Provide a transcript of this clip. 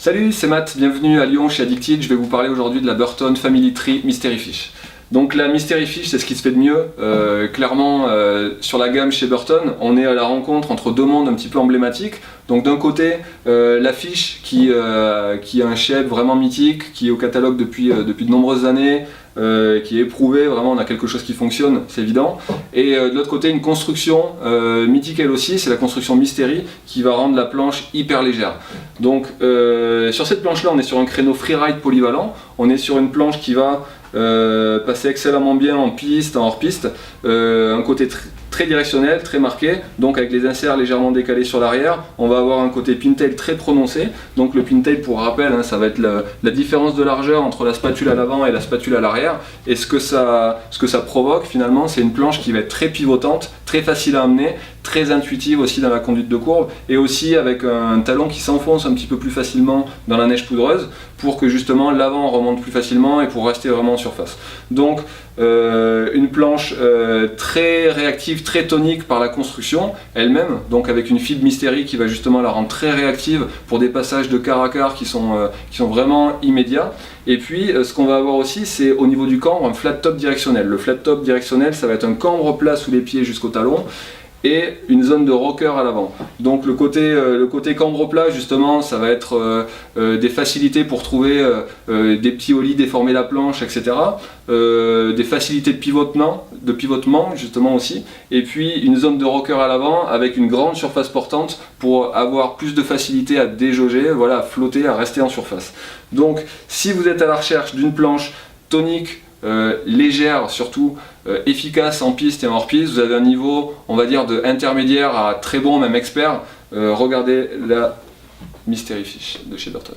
Salut, c'est Matt, bienvenue à Lyon chez Addicted. Je vais vous parler aujourd'hui de la Burton Family Tree Mystery Fish. Donc la Mystery Fish, c'est ce qui se fait de mieux. Clairement, sur la gamme chez Burton, on est à la rencontre entre deux mondes un petit peu emblématiques. Donc d'un côté, la fiche qui est un shape vraiment mythique, qui est au catalogue depuis de nombreuses années, qui est éprouvé, vraiment on a quelque chose qui fonctionne, c'est évident. Et de l'autre côté, une construction mythique elle aussi, c'est la construction Mystery qui va rendre la planche hyper légère. Donc sur cette planche là, on est sur un créneau freeride polyvalent, on est sur une planche qui va passer excellemment bien en piste, en hors-piste, un côté très directionnel, très marqué, donc avec les inserts légèrement décalés sur l'arrière, on va avoir un côté pintail très prononcé. Donc le pintail, pour rappel, ça va être la différence de largeur entre la spatule à l'avant et la spatule à l'arrière, et ce que ça provoque finalement, c'est une planche qui va être très pivotante, très facile à amener, très intuitive aussi dans la conduite de courbe, et aussi avec un talon qui s'enfonce un petit peu plus facilement dans la neige poudreuse pour que justement l'avant remonte plus facilement et pour rester vraiment en surface. Donc une planche très réactive, très tonique par la construction elle-même, donc avec une fibre Mystery qui va justement la rendre très réactive pour des passages de quart à quart qui sont vraiment immédiats. Et puis ce qu'on va avoir aussi, c'est au niveau du cambre un flat top directionnel. Le flat top directionnel, ça va être un cambre plat sous les pieds jusqu'au talon et une zone de rocker à l'avant. Donc le côté cambre plat, justement, ça va être des facilités pour trouver des petits ollies, déformer la planche, etc. Des facilités de pivotement justement aussi, et puis une zone de rocker à l'avant avec une grande surface portante pour avoir plus de facilité à déjauger, voilà, à flotter, à rester en surface. Donc si vous êtes à la recherche d'une planche tonique, légère surtout, efficace en piste et en hors-piste, vous avez un niveau, on va dire, de intermédiaire à très bon, même expert, regardez la Mystery Fish de chez Burton.